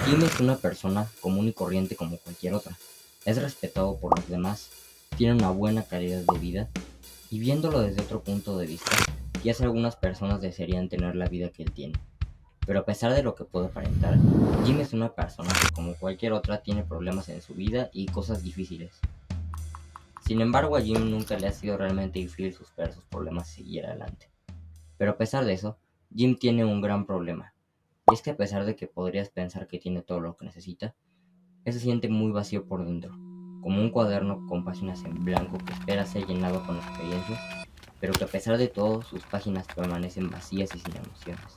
Jim es una persona común y corriente como cualquier otra. Es respetado por los demás, tiene una buena calidad de vida y viéndolo desde otro punto de vista, quizás algunas personas desearían tener la vida que él tiene. Pero a pesar de lo que puede aparentar, Jim es una persona que como cualquier otra tiene problemas en su vida y cosas difíciles. Sin embargo, a Jim nunca le ha sido realmente difícil superar sus problemas y seguir adelante. Pero a pesar de eso, Jim tiene un gran problema. Y es que a pesar de que podrías pensar que tiene todo lo que necesita, él se siente muy vacío por dentro, como un cuaderno con páginas en blanco que espera ser llenado con experiencias, pero que a pesar de todo sus páginas permanecen vacías y sin emociones.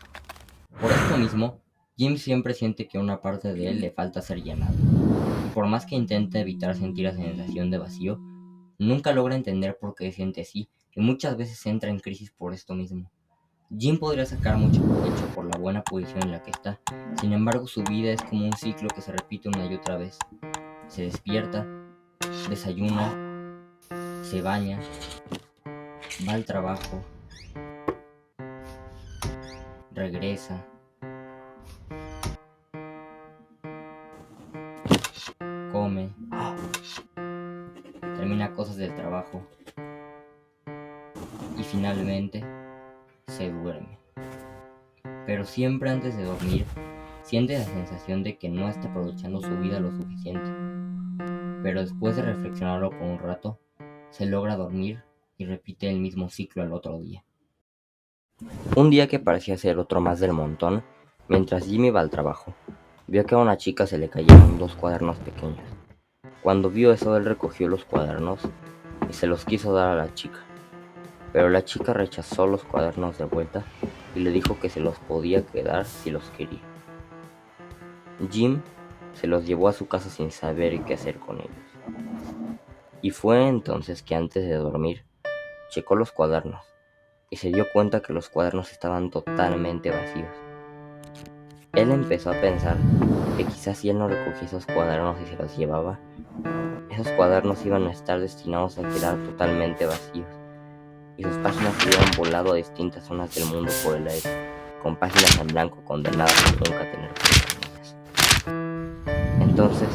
Por esto mismo, Jim siempre siente que una parte de él le falta ser llenada, y por más que intenta evitar sentir la sensación de vacío, nunca logra entender por qué siente así, y muchas veces entra en crisis por esto mismo. Jim podría sacar mucho provecho por la buena posición en la que está, sin embargo su vida es como un ciclo que se repite una y otra vez. Se despierta, desayuna, se baña, va al trabajo, regresa, come, termina cosas del trabajo y finalmente se duerme. Pero siempre antes de dormir, siente la sensación de que no está aprovechando su vida lo suficiente. Pero después de reflexionarlo por un rato, se logra dormir y repite el mismo ciclo al otro día. Un día que parecía ser otro más del montón, mientras Jim iba al trabajo, vio que a una chica se le cayeron dos cuadernos pequeños. Cuando vio eso, él recogió los cuadernos y se los quiso dar a la chica, pero la chica rechazó los cuadernos de vuelta y le dijo que se los podía quedar si los quería. Jim se los llevó a su casa sin saber qué hacer con ellos. Y fue entonces que antes de dormir, checó los cuadernos y se dio cuenta que los cuadernos estaban totalmente vacíos. Él empezó a pensar que quizás si él no recogía esos cuadernos y se los llevaba, esos cuadernos iban a estar destinados a quedar totalmente vacíos y sus páginas hubieran volado a distintas zonas del mundo por el aire, con páginas en blanco condenadas a nunca tener cosas. Entonces,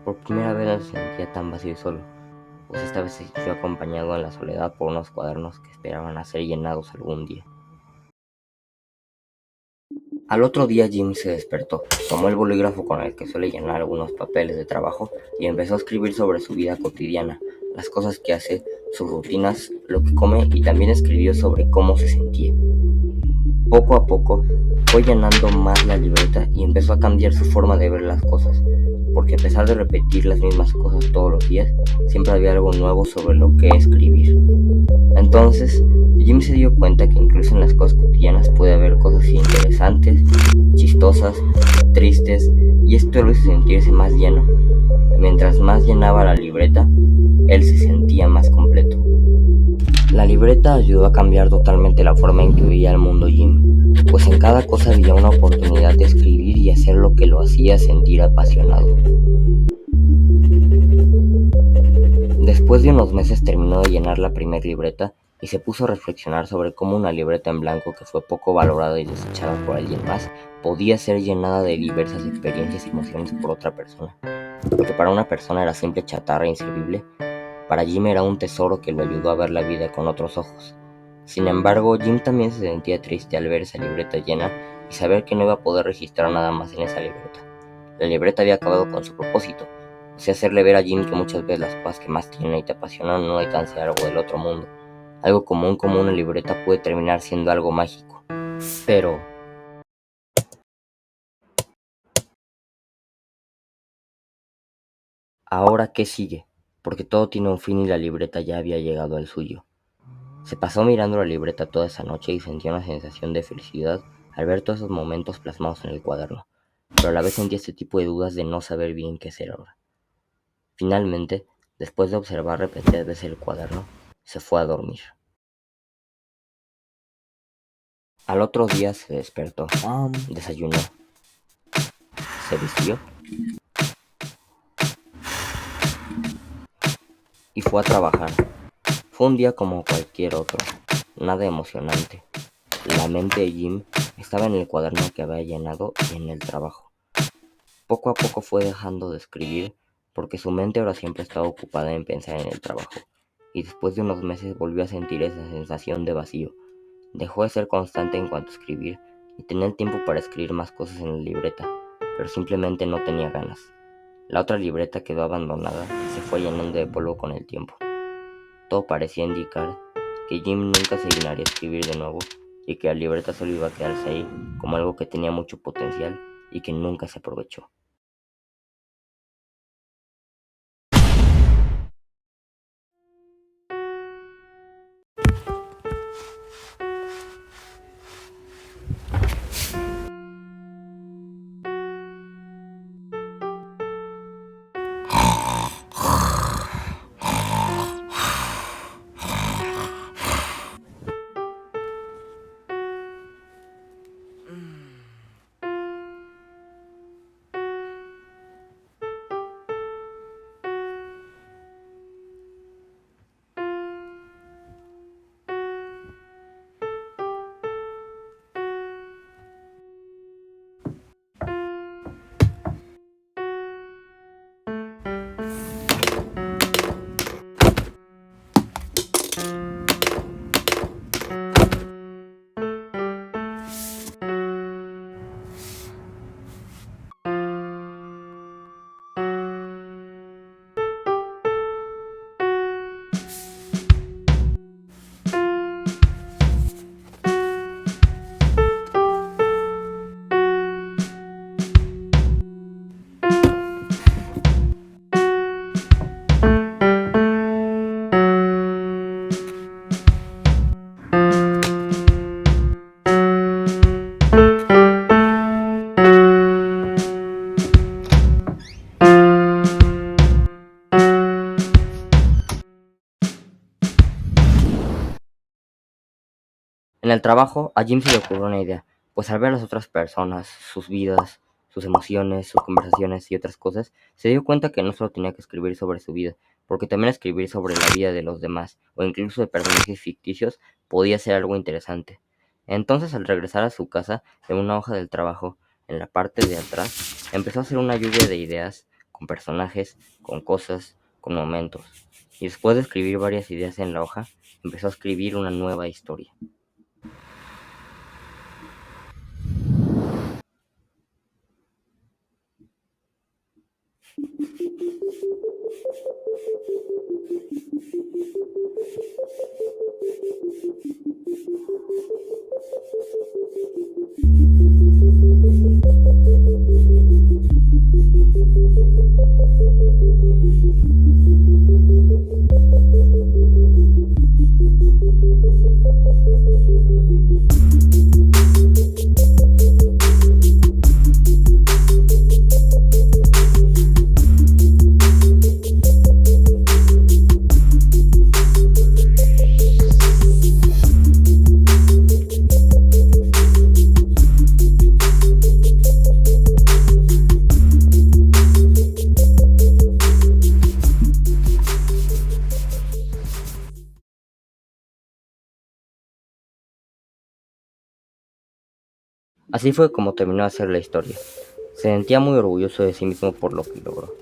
por primera vez no se sentía tan vacío y solo, pues esta vez se sintió acompañado en la soledad por unos cuadernos que esperaban a ser llenados algún día. Al otro día Jim se despertó, tomó el bolígrafo con el que suele llenar algunos papeles de trabajo y empezó a escribir sobre su vida cotidiana, las cosas que hace, sus rutinas, lo que come y también escribió sobre cómo se sentía. Poco a poco fue llenando más la libreta y empezó a cambiar su forma de ver las cosas, porque a pesar de repetir las mismas cosas todos los días, siempre había algo nuevo sobre lo que escribir. Entonces, Jim se dio cuenta que incluso en las cosas cotidianas puede haber cosas interesantes, chistosas, tristes, y esto lo hizo sentirse más lleno. Mientras más llenaba la libreta, él se sentía más completo. La libreta ayudó a cambiar totalmente la forma en que veía el mundo Jim, pues en cada cosa había una oportunidad de escribir y hacer lo que lo hacía sentir apasionado. Después de unos meses terminó de llenar la primera libreta y se puso a reflexionar sobre cómo una libreta en blanco que fue poco valorada y desechada por alguien más podía ser llenada de diversas experiencias y emociones por otra persona. Lo que para una persona era simple chatarra inservible, para Jim era un tesoro que lo ayudó a ver la vida con otros ojos. Sin embargo, Jim también se sentía triste al ver esa libreta llena y saber que no iba a poder registrar nada más en esa libreta. La libreta había acabado con su propósito, o sea, hacerle ver a Jim que muchas veces las cosas que más tienen y te apasionan no alcanzan a ser algo del otro mundo. Algo común como una libreta puede terminar siendo algo mágico. Pero ¿ahora qué sigue? Porque todo tiene un fin y la libreta ya había llegado al suyo. Se pasó mirando la libreta toda esa noche y sentía una sensación de felicidad al ver todos esos momentos plasmados en el cuaderno, pero a la vez sentía este tipo de dudas de no saber bien qué hacer ahora. Finalmente, después de observar repetidas veces el cuaderno, se fue a dormir. Al otro día se despertó, desayunó, se vistió y fue a trabajar. Fue un día como cualquier otro, nada emocionante. La mente de Jim estaba en el cuaderno que había llenado y en el trabajo. poco a poco fue dejando de escribir porque su mente ahora siempre estaba ocupada en pensar en el trabajo, y después de unos meses volvió a sentir esa sensación de vacío. Dejó de ser constante en cuanto a escribir y tenía el tiempo para escribir más cosas en la libreta, pero simplemente no tenía ganas. La otra libreta quedó abandonada y se fue llenando de polvo con el tiempo. Todo parecía indicar que Jim nunca se llenaría a escribir de nuevo y que la libreta solo iba a quedarse ahí como algo que tenía mucho potencial y que nunca se aprovechó. En el trabajo, a Jim se le ocurrió una idea, pues al ver a las otras personas, sus vidas, sus emociones, sus conversaciones y otras cosas, se dio cuenta que no solo tenía que escribir sobre su vida, porque también escribir sobre la vida de los demás, o incluso de personajes ficticios, podía ser algo interesante. Entonces, al regresar a su casa, en una hoja del trabajo, en la parte de atrás, empezó a hacer una lluvia de ideas, con personajes, con cosas, con momentos. Y después de escribir varias ideas en la hoja, empezó a escribir una nueva historia. Así fue como terminó de hacer la historia. Se sentía muy orgulloso de sí mismo por lo que logró.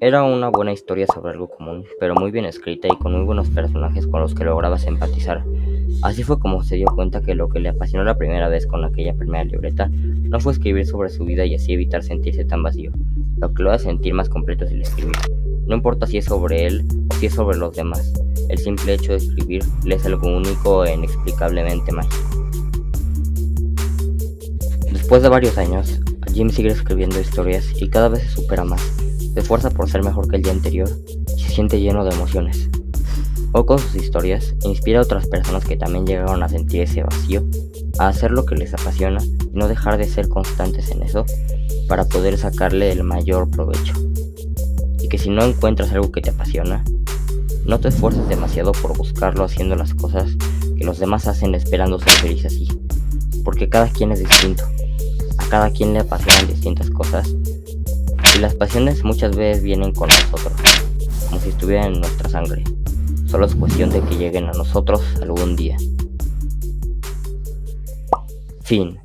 Era una buena historia sobre algo común, pero muy bien escrita y con muy buenos personajes con los que lograbas empatizar. Así fue como se dio cuenta que lo que le apasionó la primera vez con aquella primera libreta no fue escribir sobre su vida y así evitar sentirse tan vacío. Lo que lo hace sentir más completo es el escribir. No importa si es sobre él o si es sobre los demás. El simple hecho de escribir le es algo único e inexplicablemente mágico. Después de varios años, Jim sigue escribiendo historias y cada vez se supera más. Se esfuerza por ser mejor que el día anterior y se siente lleno de emociones. Hoy con sus historias inspira a otras personas que también llegaron a sentir ese vacío, a hacer lo que les apasiona y no dejar de ser constantes en eso para poder sacarle el mayor provecho. Y que si no encuentras algo que te apasiona, no te esfuerces demasiado por buscarlo haciendo las cosas que los demás hacen esperando ser feliz así, porque cada quien es distinto. A cada quien le apasionan distintas cosas y las pasiones muchas veces vienen con nosotros, como si estuvieran en nuestra sangre. Solo es cuestión de que lleguen a nosotros algún día. Fin.